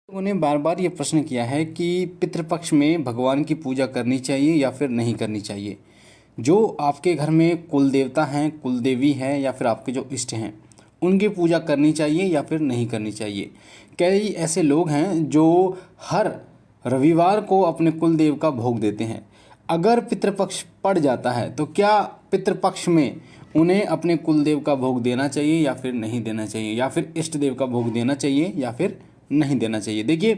लोगों ने बार बार ये प्रश्न किया है कि पितृपक्ष में भगवान की पूजा करनी चाहिए या फिर नहीं करनी चाहिए। जो आपके घर में कुल देवता हैं, कुल देवी हैं या फिर आपके जो इष्ट हैं, उनकी पूजा करनी चाहिए या फिर नहीं करनी चाहिए। कई ऐसे लोग हैं जो हर रविवार को अपने कुल देव का भोग देते हैं। अगर पितृपक्ष पड़ जाता है तो क्या पितृपक्ष में उन्हें अपने कुल देव का भोग देना चाहिए या फिर नहीं देना चाहिए, या फिर इष्ट देव का भोग देना चाहिए या फिर नहीं देना चाहिए। देखिए,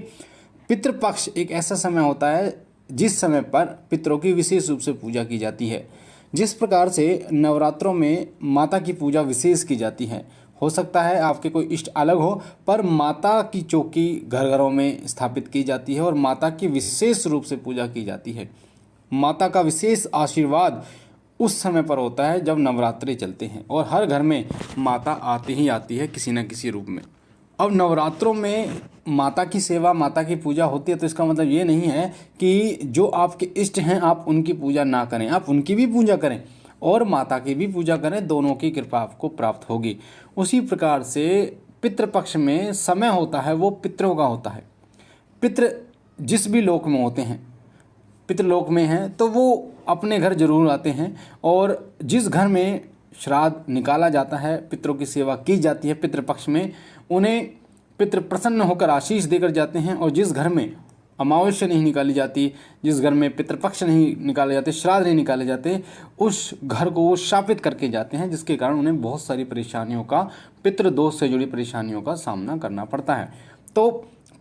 पितृपक्ष एक ऐसा समय होता है जिस समय पर पितरों की विशेष रूप से पूजा की जाती है। जिस प्रकार से नवरात्रों में माता की पूजा विशेष की जाती है, हो सकता है आपके कोई इष्ट अलग हो, पर माता की चौकी घर घरों में स्थापित की जाती है और माता की विशेष रूप से पूजा की जाती है। माता का विशेष आशीर्वाद उस समय पर होता है जब नवरात्रि चलते हैं और हर घर में माता आती ही आती है किसी न किसी रूप में। अब नवरात्रों में माता की सेवा, माता की पूजा होती है, तो इसका मतलब ये नहीं है कि जो आपके इष्ट हैं आप उनकी पूजा ना करें, आप उनकी भी पूजा करें और माता की भी पूजा करें, दोनों की कृपा आपको प्राप्त होगी। उसी प्रकार से पितृपक्ष में समय होता है वो पितरों का होता है। पितृ जिस भी लोक में होते हैं, पितृलोक में हैं, तो वो अपने घर जरूर आते हैं और जिस घर में श्राद्ध निकाला जाता है, पितरों की सेवा की जाती है पितृपक्ष में, उन्हें पितृ प्रसन्न होकर आशीष देकर जाते हैं। और जिस घर में अमावस्या नहीं निकाली जाती, जिस घर में पितृपक्ष नहीं निकाले जाते, श्राद्ध नहीं निकाले जाते, उस घर को वो शापित करके जाते हैं, जिसके कारण उन्हें बहुत सारी परेशानियों का, पितृदोष से जुड़ी परेशानियों का सामना करना पड़ता है। तो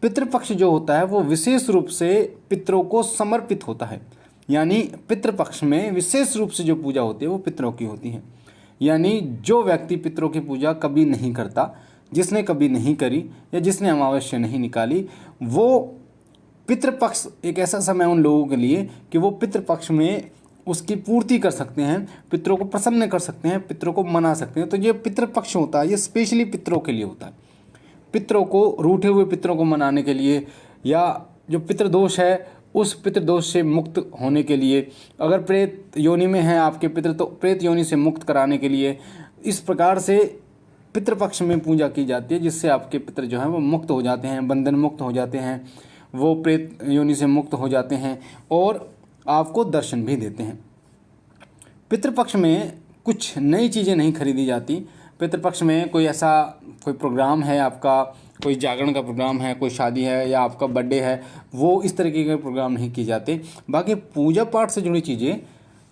पितृपक्ष जो होता है वो विशेष रूप से पितरों को समर्पित होता है। यानी पितृपक्ष में विशेष रूप से जो पूजा होती है वो पितरों की होती है। यानी जो व्यक्ति पितरों की पूजा कभी नहीं करता, जिसने कभी नहीं करी या जिसने अमावस्या नहीं निकाली, वो पितृपक्ष एक ऐसा समय उन लोगों के लिए कि वो पितृपक्ष में उसकी पूर्ति कर सकते हैं, पितरों को प्रसन्न कर सकते हैं, पितरों को मना सकते हैं। तो ये पितृपक्ष होता है, ये स्पेशली पितरों के लिए होता है। पितरों को, रूठे हुए पितरों को मनाने के लिए, या जो पितृदोष है उस पितृदोष से मुक्त होने के लिए, अगर प्रेत योनि में है आपके पितृ तो प्रेत योनि से मुक्त कराने के लिए, इस प्रकार से पितृपक्ष में पूजा की जाती है, जिससे आपके पितृ जो हैं वो मुक्त हो जाते हैं, बंधन मुक्त हो जाते हैं, वो प्रेत योनि से मुक्त हो जाते हैं और आपको दर्शन भी देते हैं। पितृपक्ष में कुछ नई चीज़ें नहीं खरीदी जाती। पितृपक्ष में कोई प्रोग्राम है आपका, कोई जागरण का प्रोग्राम है, कोई शादी है या आपका बर्थडे है, वो इस तरीके के प्रोग्राम नहीं किए जाते। बाकी पूजा पाठ से जुड़ी चीज़ें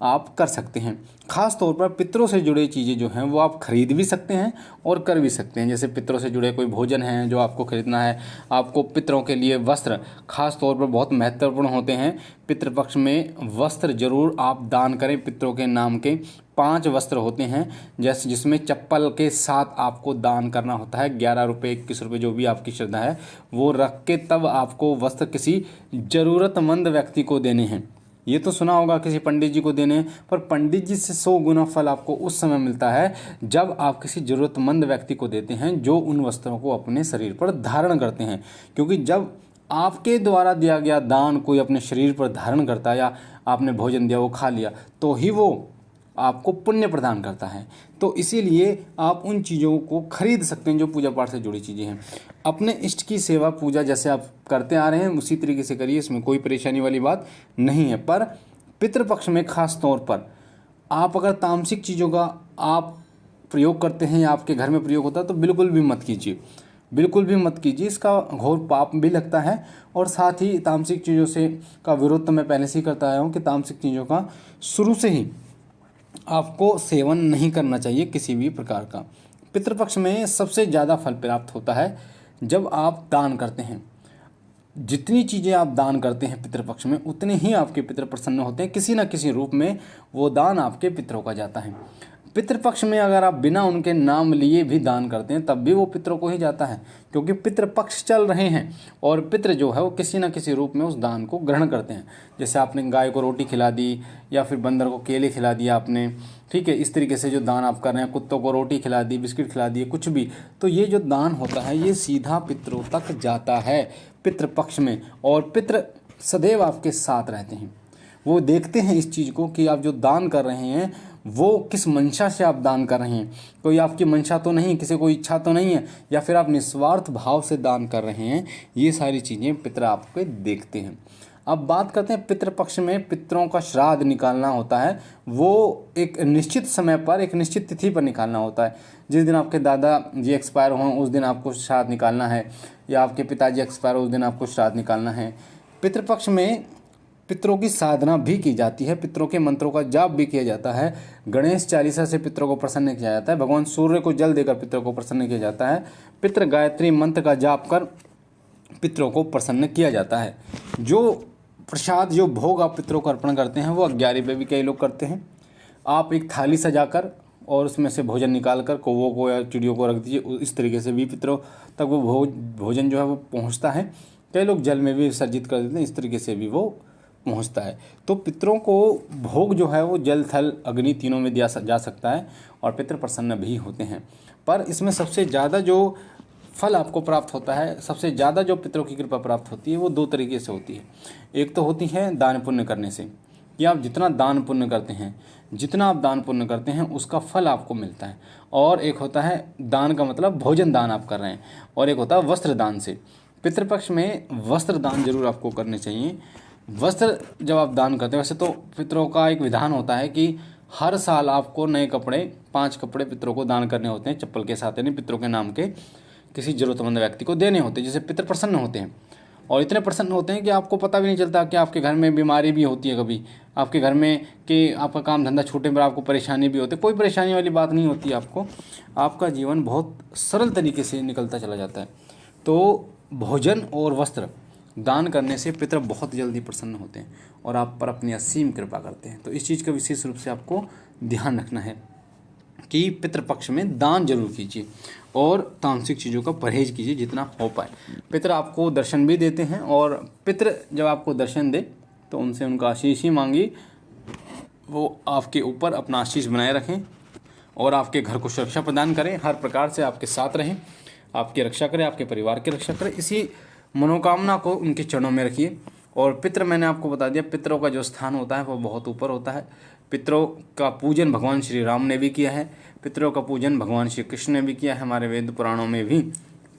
आप कर सकते हैं। ख़ास तौर पर पितरों से जुड़ी चीज़ें जो हैं वो आप खरीद भी सकते हैं और कर भी सकते हैं। जैसे पितरों से जुड़े कोई भोजन है जो आपको खरीदना है, आपको पितरों के लिए वस्त्र खास तौर पर बहुत महत्वपूर्ण होते हैं। पितृपक्ष में वस्त्र जरूर आप दान करें। पितरों के नाम के 5 वस्त्र होते हैं, जैसे जिसमें चप्पल के साथ आपको दान करना होता है। 11 रुपये, 21 रुपये, जो भी आपकी श्रद्धा है वो रख के तब आपको वस्त्र किसी ज़रूरतमंद व्यक्ति को देने हैं। ये तो सुना होगा किसी पंडित जी को देने, पर पंडित जी से 100 गुना फल आपको उस समय मिलता है जब आप किसी ज़रूरतमंद व्यक्ति को देते हैं जो उन वस्त्रों को अपने शरीर पर धारण करते हैं। क्योंकि जब आपके द्वारा दिया गया दान कोई अपने शरीर पर धारण करता है, या आपने भोजन दिया वो खा लिया, तो ही वो आपको पुण्य प्रदान करता है। तो इसीलिए आप उन चीज़ों को खरीद सकते हैं जो पूजा पाठ से जुड़ी चीज़ें हैं। अपने इष्ट की सेवा पूजा जैसे आप करते आ रहे हैं उसी तरीके से करिए, इसमें कोई परेशानी वाली बात नहीं है। पर पितृपक्ष में खास तौर पर आप अगर तामसिक चीज़ों का आप प्रयोग करते हैं या आपके घर में प्रयोग होता है तो बिल्कुल भी मत कीजिए, बिल्कुल भी मत कीजिए। इसका घोर पाप भी लगता है और साथ ही तामसिक चीज़ों से का विरोध तो मैं पहले से ही करता आया हूँ कि तामसिक चीज़ों का शुरू से ही आपको सेवन नहीं करना चाहिए किसी भी प्रकार का। पितृपक्ष में सबसे ज़्यादा फल प्राप्त होता है जब आप दान करते हैं। जितनी चीज़ें आप दान करते हैं पितृपक्ष में, उतने ही आपके पितृ प्रसन्न होते हैं। किसी न किसी रूप में वो दान आपके पितरों का जाता है। पितृपक्ष में अगर आप बिना उनके नाम लिए भी दान करते हैं तब भी वो पितरों को ही जाता है, क्योंकि पितृपक्ष चल रहे हैं और पितृ जो है वो किसी न किसी रूप में उस दान को ग्रहण करते हैं। जैसे आपने गाय को रोटी खिला दी या फिर बंदर को केले खिला दिया आपने, ठीक है, इस तरीके से जो दान आप कर रहे हैं, कुत्तों को रोटी खिला दी, बिस्किट खिला दिए, कुछ भी, तो ये जो दान होता है ये सीधा पितरों तक जाता है पितृपक्ष में। और पितृ सदैव आपके साथ रहते हैं, वो देखते हैं इस चीज़ को कि आप जो दान कर रहे हैं वो किस मंशा से आप दान कर रहे हैं। कोई आपकी मंशा तो नहीं, किसी को इच्छा तो नहीं है, या फिर आप निस्वार्थ भाव से दान कर रहे हैं। ये सारी चीज़ें पितर आपके देखते हैं। अब बात करते हैं पितृपक्ष में पितरों का श्राद्ध निकालना होता है। वो एक निश्चित समय पर, एक निश्चित तिथि पर निकालना होता है। जिस दिन आपके दादा जी एक्सपायर हों उस दिन आपको श्राद्ध निकालना है, या आपके पिताजी एक्सपायर हो उस दिन आपको श्राद्ध निकालना है। पितृपक्ष में पितरों की साधना भी की जाती है, पितरों के मंत्रों का जाप भी किया जाता है। गणेश चालीसा से पितरों को प्रसन्न किया जाता है। भगवान सूर्य को जल देकर पितरों को प्रसन्न किया जाता है। पितृ गायत्री मंत्र का जाप कर पितरों को प्रसन्न किया जाता है। जो प्रसाद, जो भोग आप पितरों को अर्पण करते हैं वो 11 पे भी कई लोग करते हैं। आप एक थाली सजाकर और उसमें से भोजन निकाल कर कौवों को या चिड़ियों को रख दीजिए। इस तरीके से भी पितरों तक वो भोजन जो है वो पहुंचता है। कई लोग जल में भी विसर्जित कर देते हैं, इस तरीके से भी वो पहुंचता है। तो पितरों को भोग जो है वो जल, थल, अग्नि तीनों में दिया जा सकता है और पितृ प्रसन्न भी होते हैं। पर इसमें सबसे ज़्यादा जो फल आपको प्राप्त होता है, सबसे ज़्यादा जो पितरों की कृपा प्राप्त होती है वो 2 तरीके से होती है। एक तो होती है दान पुण्य करने से, कि आप जितना दान पुण्य करते हैं, जितना आप दान पुण्य करते हैं उसका फल आपको मिलता है। और एक होता है दान का मतलब भोजन दान आप कर रहे हैं, और एक होता है वस्त्र दान से। पितृपक्ष में वस्त्र दान जरूर आपको करने चाहिए। वस्त्र जब आप दान करते हैं, वैसे तो पितरों का एक विधान होता है कि हर साल आपको नए कपड़े, 5 कपड़े पितरों को दान करने होते हैं, चप्पल के साथ, यानी पितरों के नाम के किसी जरूरतमंद व्यक्ति को देने होते हैं, जिससे पितर प्रसन्न होते हैं। और इतने प्रसन्न होते हैं कि आपको पता भी नहीं चलता कि आपके घर में बीमारी भी होती है, कभी आपके घर में कि आपका काम धंधा छूटने पर आपको परेशानी भी होती है। कोई परेशानी वाली बात नहीं होती आपको, आपका जीवन बहुत सरल तरीके से निकलता चला जाता है। तो भोजन और वस्त्र दान करने से पितर बहुत जल्दी प्रसन्न होते हैं और आप पर अपनी असीम कृपा करते हैं। तो इस चीज़ का विशेष रूप से आपको ध्यान रखना है कि पितृपक्ष में दान जरूर कीजिए और तामसिक चीज़ों का परहेज कीजिए जितना हो पाए। पितर आपको दर्शन भी देते हैं, और पितर जब आपको दर्शन दे तो उनसे उनका आशीष ही मांगिए। वो आपके ऊपर अपना आशीष बनाए रखें और आपके घर को सुरक्षा प्रदान करें, हर प्रकार से आपके साथ रहें, आपकी रक्षा करें, आपके परिवार की रक्षा करें। इसी मनोकामना को उनके चरणों में रखिए। और पितर, मैंने आपको बता दिया, पितरों का जो स्थान होता है वो बहुत ऊपर होता है। पितरों का पूजन भगवान श्री राम ने भी किया है, पितरों का पूजन भगवान श्री कृष्ण ने भी किया है। हमारे वेद पुराणों में भी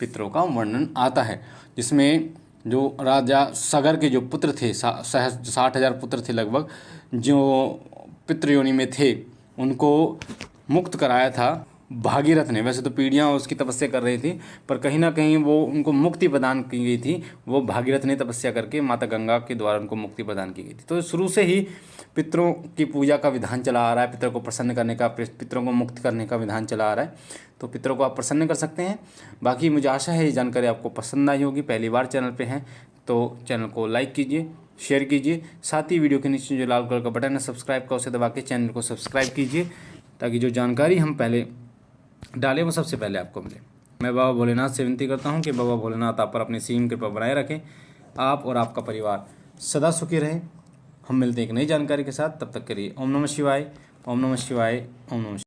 पितरों का वर्णन आता है, जिसमें जो राजा सगर के जो पुत्र थे, 60,000 पुत्र थे लगभग, जो पितृयोनि में थे, उनको मुक्त कराया था भागीरथ ने। वैसे तो पीढ़ियाँ उसकी तपस्या कर रही थी, पर कहीं ना कहीं वो उनको मुक्ति प्रदान की गई थी। वो भागीरथ ने तपस्या करके माता गंगा के द्वारा उनको मुक्ति प्रदान की गई थी। तो शुरू से ही पितरों की पूजा का विधान चला आ रहा है, पितरों को प्रसन्न करने का, पितरों को मुक्त करने का विधान चला आ रहा है। तो पितरों को आप प्रसन्न कर सकते हैं। बाकी मुझे आशा है ये जानकारी आपको पसंद आई होगी। पहली बार चैनल पर हैं तो चैनल को लाइक कीजिए, शेयर कीजिए, साथ ही वीडियो के नीचे जो लाल कलर का बटन है सब्सक्राइब का, उसे दबा के चैनल को सब्सक्राइब कीजिए, ताकि जो जानकारी हम पहले डालें वो सबसे पहले आपको मिले। मैं बाबा भोलेनाथ से विनती करता हूँ कि बाबा भोलेनाथ आप पर अपनी सीम कृपा बनाए रखें, आप और आपका परिवार सदा सुखी रहें। हम मिलते हैं एक नई जानकारी के साथ, तब तक के लिए ओम नमः शिवाय, ओम नमः शिवाय, ओम नमः शिवाय।